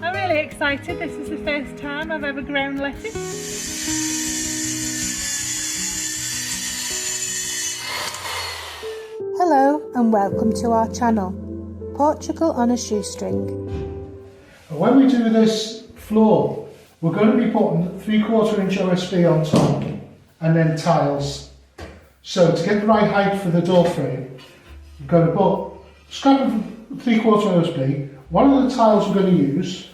I'm really excited. This is the first time I've ever ground lettuce. Hello and welcome to our channel, Portugal on a shoestring. When we do this floor, we're going to be putting 3/4 inch OSB on top and then tiles. So to get the right height for the door frame, we're going to put scrap of 3/4 OSB. One of the tiles we're going to use,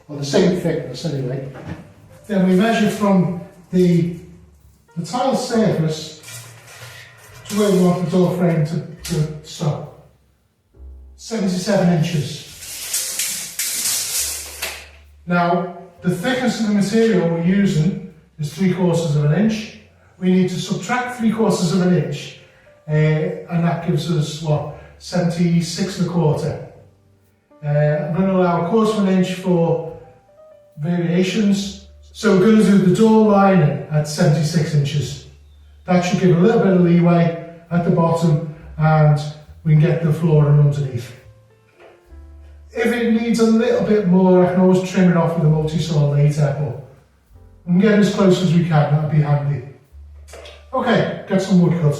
or the same thickness anyway, then we measure from the tile surface to where we want the door frame to stop. 77 inches. Now, the thickness of the material we're using is 3/4 of an inch. We need to subtract 3/4 of an inch, and that gives us, what, 76 1/4. I'm going to allow 1/4 of an inch for variations. So we're going to do the door lining at 76 inches. That should give a little bit of leeway at the bottom, and we can get the flooring underneath. If it needs a little bit more, I can always trim it off with a multi-saw later, but we can get as close as we can, that'd be handy. Okay, get some wood cut.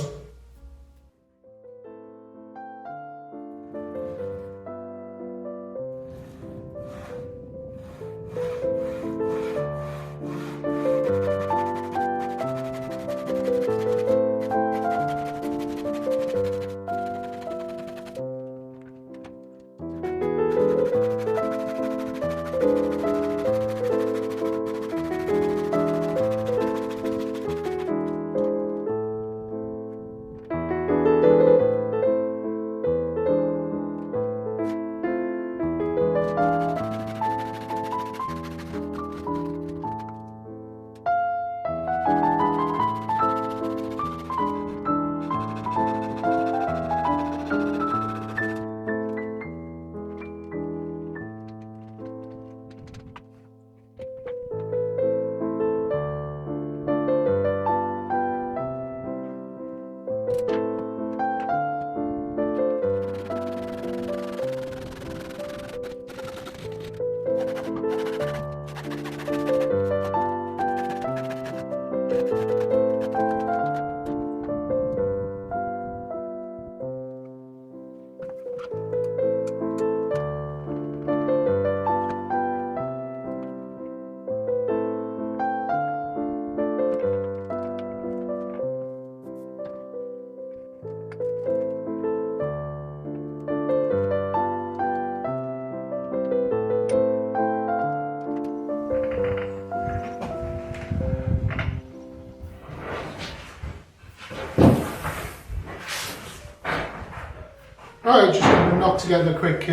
Alright, just going to knock together a quick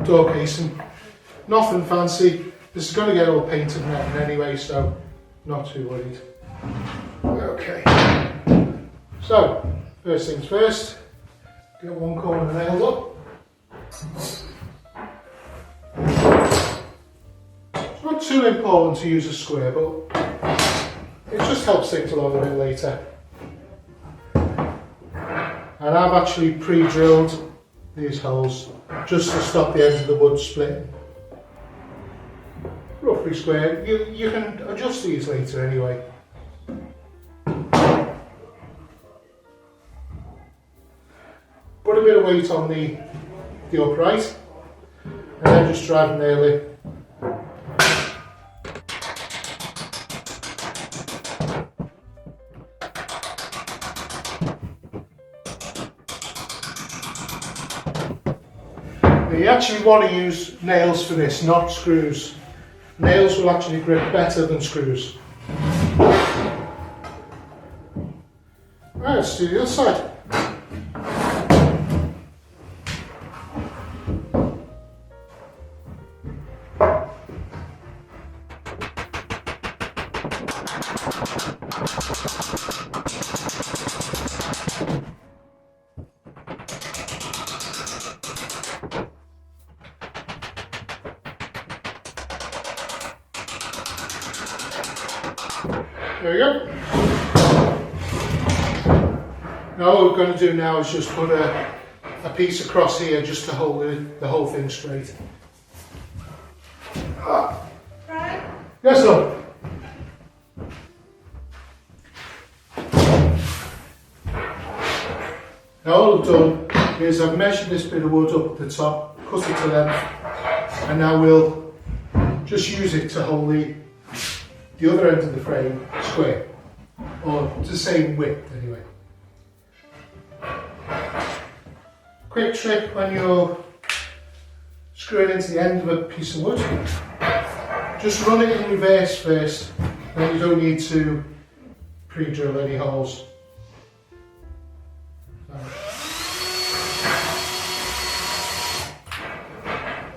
door casing. Nothing fancy. This is going to get all painted and everything anyway, so not too worried. Okay. So, first things first, get one corner nailed up. It's not too important to use a square, but it just helps things along a bit later. And I've actually pre-drilled these holes just to stop the ends of the wood splitting. Roughly square. You can adjust these later anyway. Put a bit of weight on the upright and then just drive a nail in. You actually want to use nails for this, not screws. Nails will actually grip better than screws. Right, let's do the other side. There we go. Now what we're going to do now is just put a a piece across here just to hold the whole thing straight. Right. Yes, sir. Now all I've done is I've measured this bit of wood up at the top, cut it to length, and now we'll just use it to hold the other end of the frame square, or the same width anyway. Quick trick when you're screwing into the end of a piece of wood, just run it in reverse first, then you don't need to pre-drill any holes.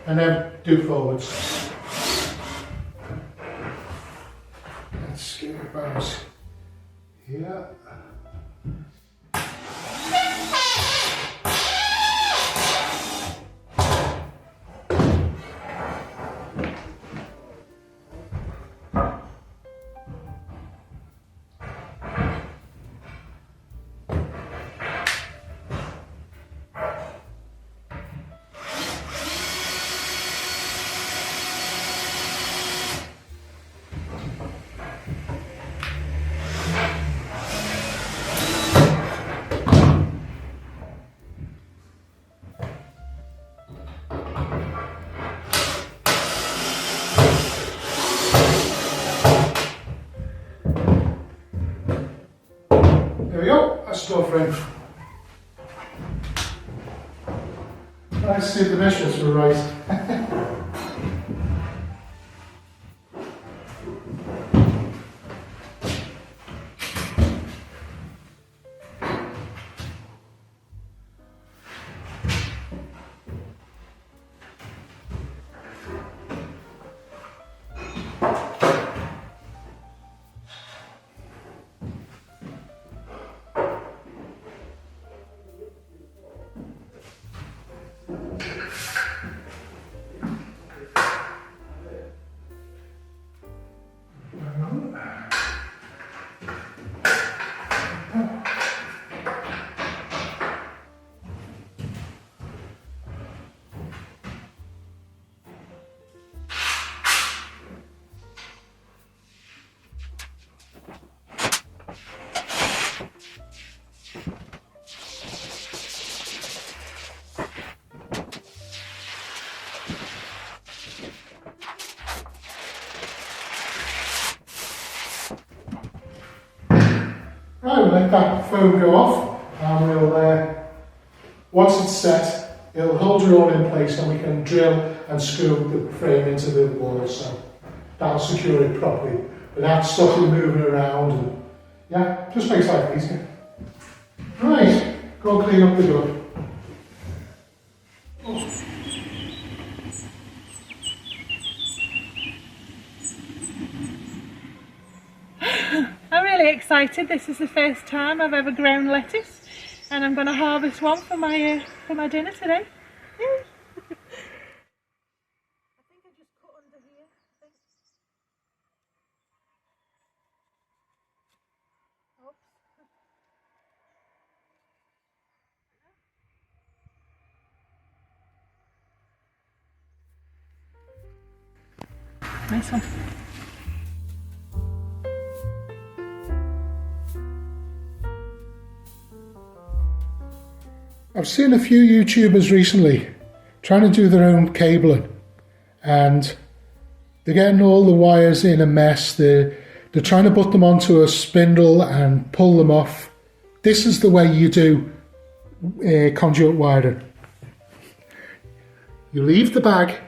And then do forwards. Let's give it a bounce here. There we go, that's doorframe. Let's see if the measurements were right. Right, we'll let that foam go off, and we'll, once it's set, it'll hold it all in place and we can drill and screw the frame into the wall, so that'll secure it properly without stuff moving around, and yeah, just makes life easier. Right, go and clean up the door. I'm really excited. This is the first time I've ever grown lettuce, and I'm going to harvest one for my dinner today. Yay. I think I just cut under here. Oops. Nice one. I've seen a few YouTubers recently trying to do their own cabling, and they're getting all the wires in a mess. They're trying to put them onto a spindle and pull them off. This is the way you do conduit wiring. You leave the bag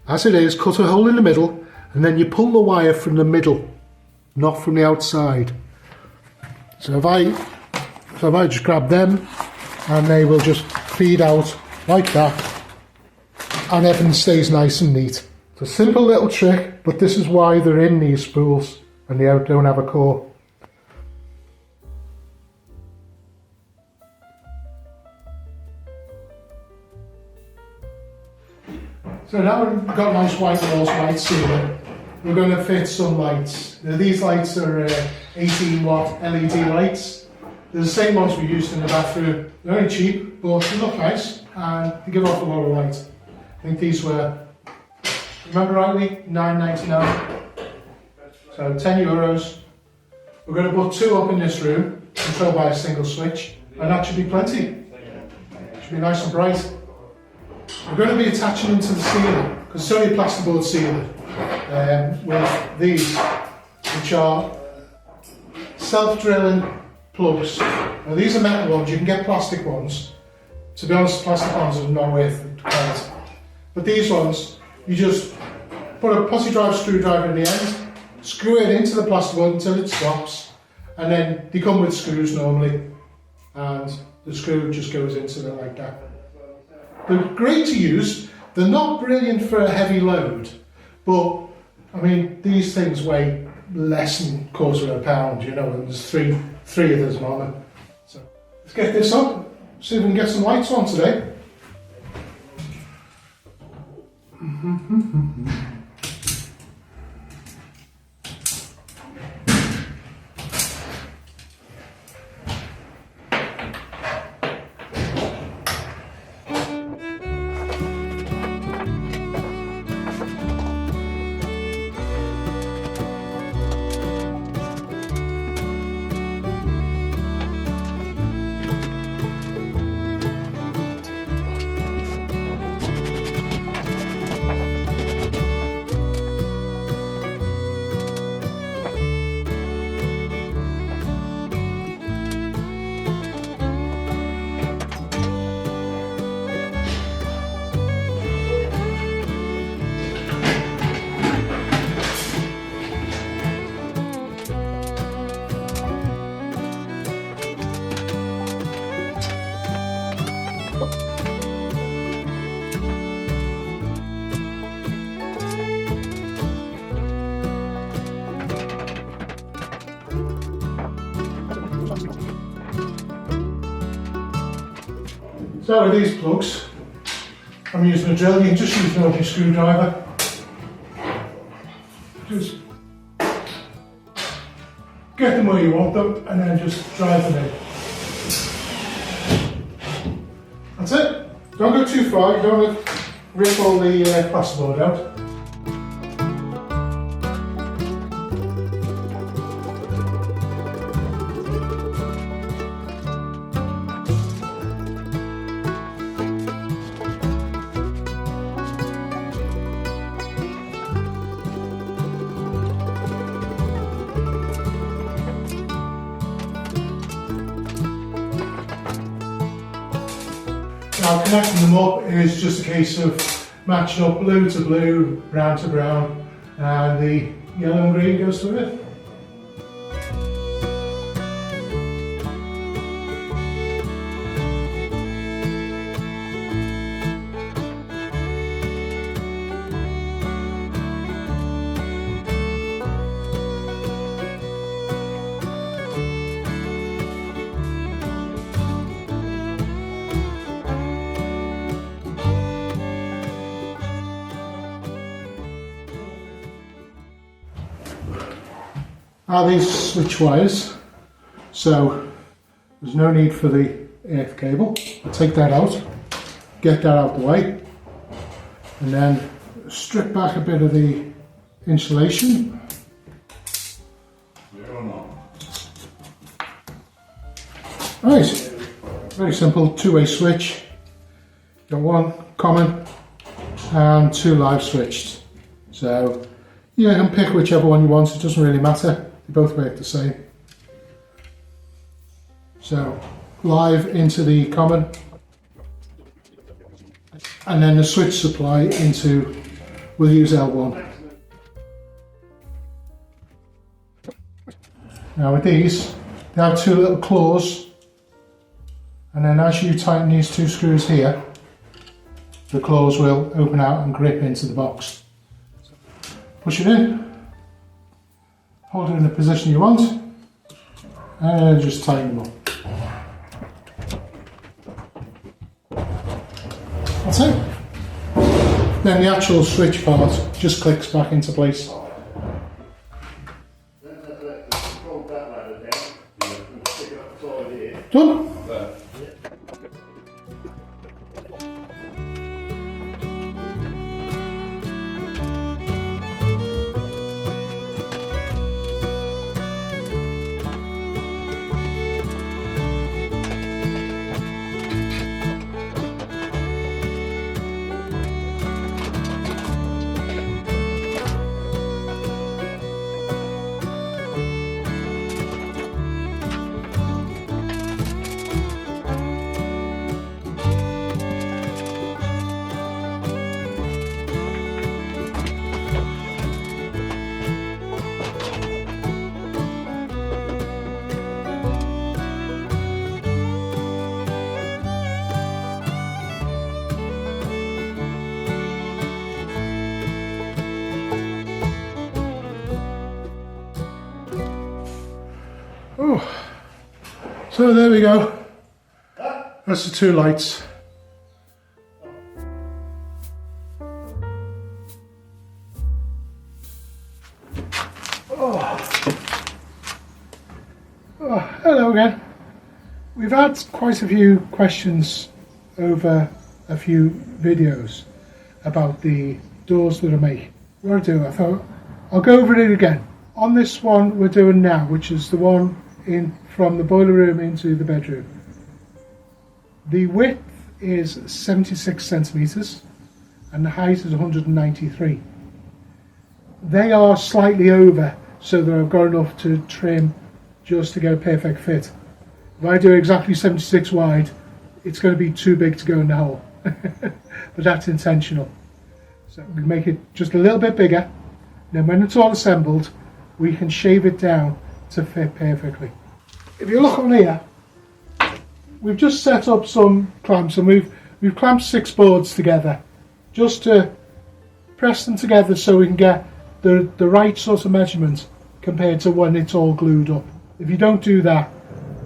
as it is, cut a hole in the middle, and then you pull the wire from the middle, not from the outside. So if I just grab them, and they will just feed out like that, and everything stays nice and neat. It's a simple little trick, but this is why they're in these spools and they don't have a core. So now we've got nice white walls, white ceiling, we're going to fit some lights. Now these lights are 18 watt LED lights. They're the same ones we used in the bathroom. They're only cheap, but they look nice and they give off a lot of light. I think these were, remember rightly, £9.99. So €10. We're going to put 2 up in this room, controlled by a single switch, and that should be plenty. It should be nice and bright. We're going to be attaching them to the ceiling, because it's only a plasterboard ceiling, with these, which are self-drilling plugs. Now these are metal ones, you can get plastic ones. To be honest, plastic ones are not worth the quality. But these ones, you just put a posse drive screwdriver in the end, screw it into the plasterboard until it stops, and then they come with screws normally, and the screw just goes into it like that. They're great to use. They're not brilliant for a heavy load, but I mean, these things weigh less than £1/4 you know, and there's three of them on them. So let's get this up, see if we can get some lights on today. So with these plugs, I'm using a drill. You can just use an ordinary screwdriver. Just get them where you want them and then just drive them in. That's it. Don't go too far, you don't want to rip all the plasterboard out. Now connecting them up is just a case of matching up blue to blue, brown to brown, and the yellow and green goes with it. Are these switch wires, so there's no need for the earth cable. I'll take that out, get that out of the way, and then strip back a bit of the insulation. Right, very simple two-way switch. Got one common and 2 live switched. So you can pick whichever one you want, it doesn't really matter. They both work the same. So, live into the common, and then the switch supply into, we'll use L1. Now with these, they have 2 little claws, and then as you tighten these 2 screws here, the claws will open out and grip into the box. Push it in. Hold it in the position you want, and just tighten them up. That's it. Then the actual switch part just clicks back into place. So there we go. That's the two lights. Oh, hello again. We've had quite a few questions over a few videos about the doors that I make. What I do, I thought I'll go over it again. On this one we're doing now, which is the one in from the boiler room into the bedroom. The width is 76 centimetres and the height is 193. They are slightly over, so that I've got enough to trim just to get a perfect fit. If I do exactly 76 wide, it's going to be too big to go in the hole. But that's intentional. So we make it just a little bit bigger. Then when it's all assembled, we can shave it down to fit perfectly. If you look on here, we've just set up some clamps, and we've clamped 6 boards together just to press them together so we can get the right sort of measurement compared to when it's all glued up. If you don't do that,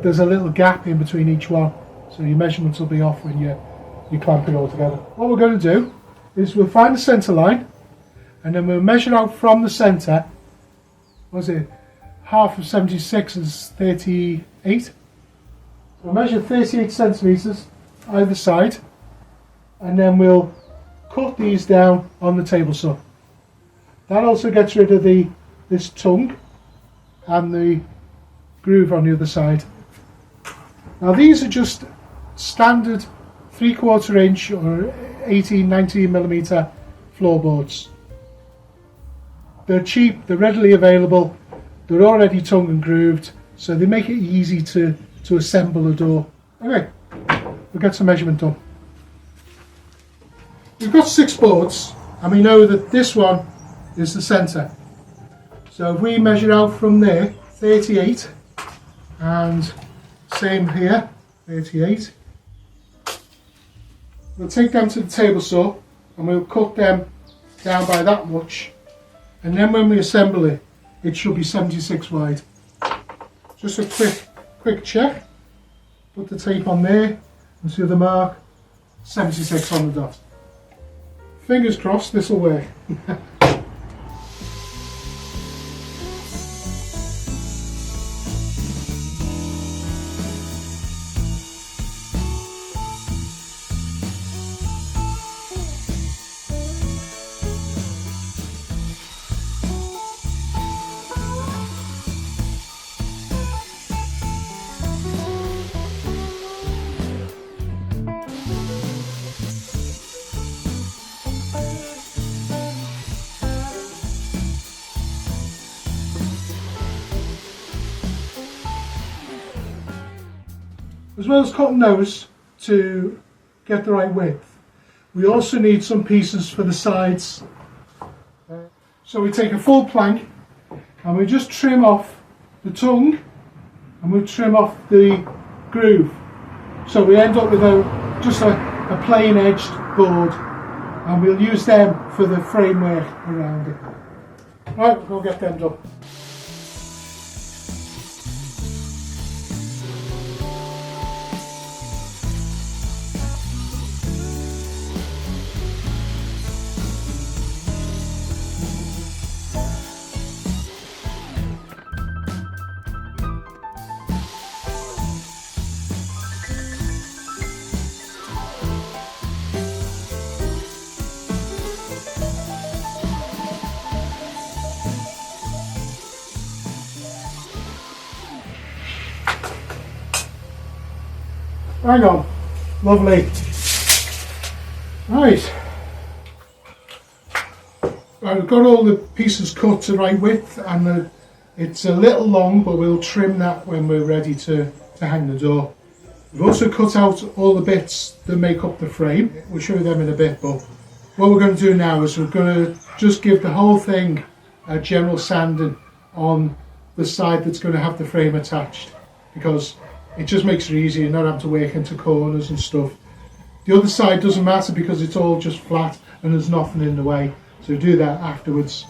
there's a little gap in between each one, so your measurements will be off when you clamp it all together. What we're going to do is we'll find the centre line, and then we'll measure out from the centre. What is it? Half of 76 is 38. We'll measure 38 centimetres either side, and then we'll cut these down on the table saw. That also gets rid of this tongue and the groove on the other side. Now these are just standard 3/4 inch or 18-19mm floorboards. They're cheap, they're readily available, they're already tongue and grooved, so they make it easy to assemble a door. Okay, we'll get some measurement done. We've got 6 boards, and we know that this one is the centre. So if we measure out from there, 38, and same here, 38. We'll take them to the table saw and we'll cut them down by that much, and then when we assemble it, it should be 76 wide. Just a quick check. Put the tape on there and see the mark, 76 on the dot. Fingers crossed this will work. As well as cutting those to get the right width, we also need some pieces for the sides. So we take a full plank and we just trim off the tongue and we trim off the groove. So we end up with just a plain edged board, and we'll use them for the framework around it. Right, we'll get them done. Hang on, lovely. Right, we've got all the pieces cut to the right width, and it's a little long, but we'll trim that when we're ready to hang the door. We've also cut out all the bits that make up the frame. We'll show you them in a bit, but what we're going to do now is we're going to just give the whole thing a general sanding on the side that's going to have the frame attached, because it just makes it easier, not having to work into corners and stuff. The other side doesn't matter because it's all just flat and there's nothing in the way, so do that afterwards.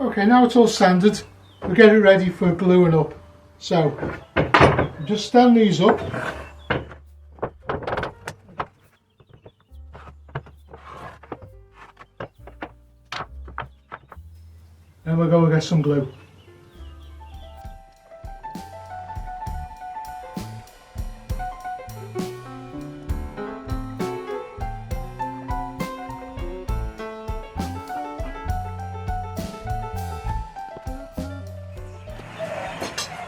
Okay, now it's all sanded, we'll get it ready for gluing up. So, just stand these up. Then we'll go and get some glue.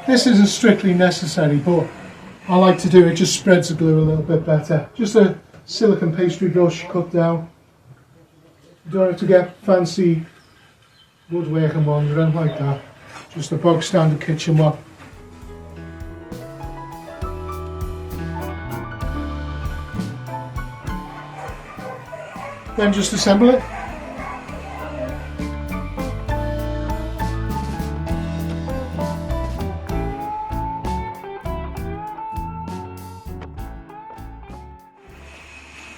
This isn't strictly necessary, but I like to do it, just spreads the glue a little bit better. Just a silicone pastry brush cut down. You don't have to get fancy woodworking ones or anything like that. Just a bog standard kitchen one. Then just assemble it.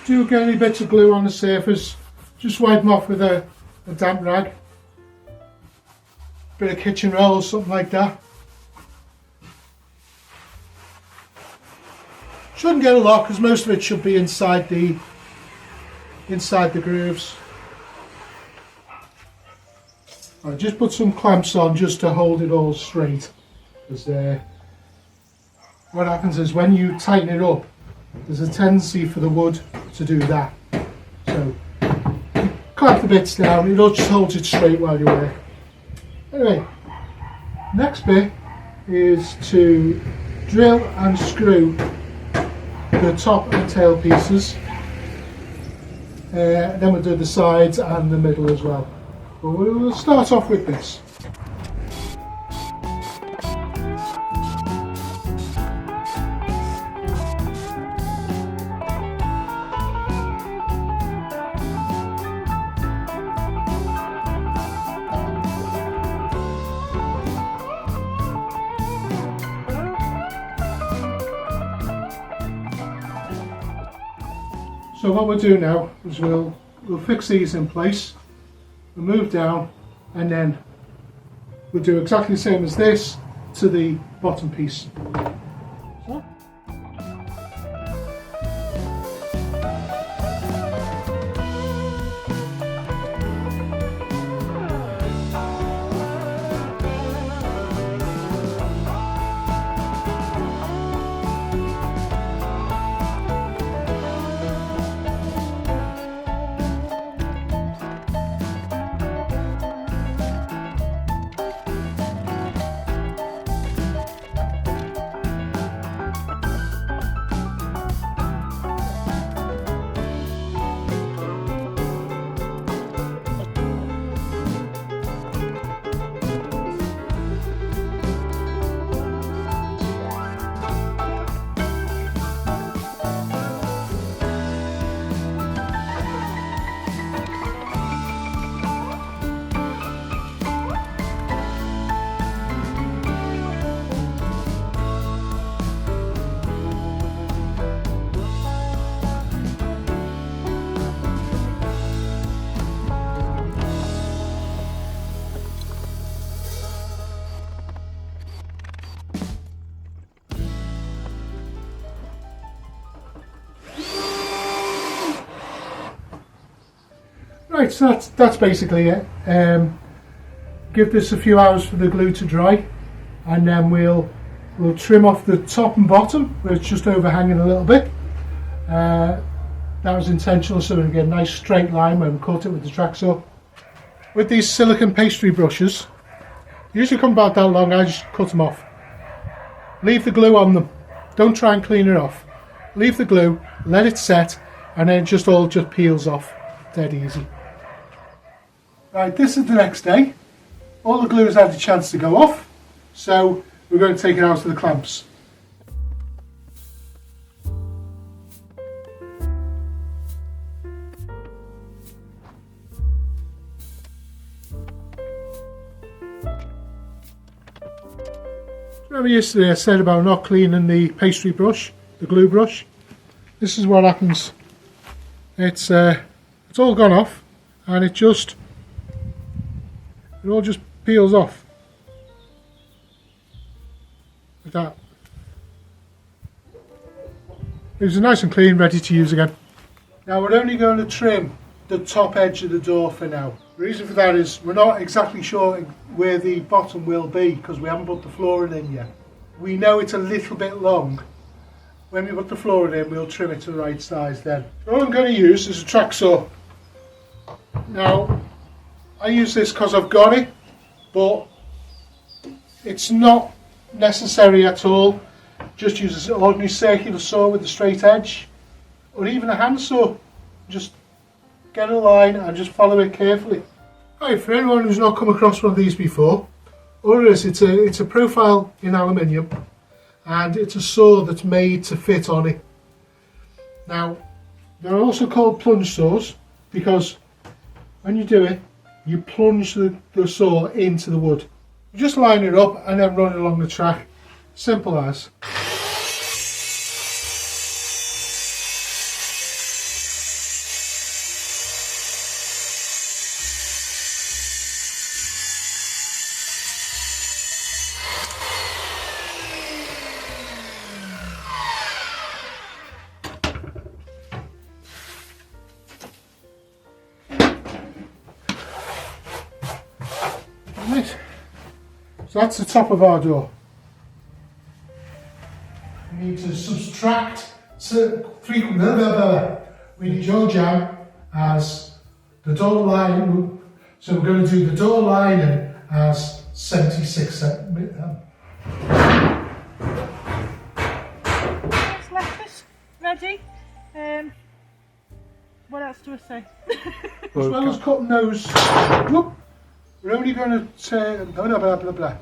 Do get any bits of glue on the surface, just wipe them off with a damp rag. Bit of kitchen roll, something like that. Shouldn't get a lot because most of it should be inside the grooves. I just put some clamps on just to hold it all straight, because what happens is when you tighten it up, there's a tendency for the wood to do that. So clamp the bits down, it'll just hold it straight while you work. Anyway, next bit is to drill and screw the top and tail pieces. Then we'll do the sides and the middle as well. But we'll start off with this. So what we'll do now is we'll fix these in place, we'll move down, and then we'll do exactly the same as this to the bottom piece. So. Right, so that's basically it. Give this a few hours for the glue to dry, and then we'll trim off the top and bottom where it's just overhanging a little bit. That was intentional, so we get a nice straight line when we cut it with the track saw. With these silicone pastry brushes, they usually come about that long. I just cut them off. Leave the glue on them. Don't try and clean it off. Leave the glue, let it set, and then it all just peels off. Dead easy. Right, this is the next day. All the glue has had a chance to go off, so we're going to take it out to the clamps. Remember yesterday I said about not cleaning the pastry brush, the glue brush? This is what happens. It's all gone off, and it just It all just peels off. Like that. It's nice and clean, ready to use again. Now we're only going to trim the top edge of the door for now. The reason for that is we're not exactly sure where the bottom will be because we haven't put the flooring in yet. We know it's a little bit long. When we put the flooring in, we'll trim it to the right size then. All I'm going to use is a track saw. Now, I use this because I've got it, but it's not necessary at all. Just use an ordinary circular saw with a straight edge, or even a hand saw. Just get a line and just follow it carefully. Right, for anyone who's not come across one of these before, all it is, it's a profile in aluminium, and it's a saw that's made to fit on it. Now, they're also called plunge saws because when you do it, you plunge the saw into the wood. You just line it up and then run it along the track. Simple as. Right. So that's the top of our door. We need to subtract we need your jam as the door line. So we're going to do the door lining as 76 centimetres. That's lettuce ready. What else do I say? As well as cutting those, we're only going to blah blah blah blah.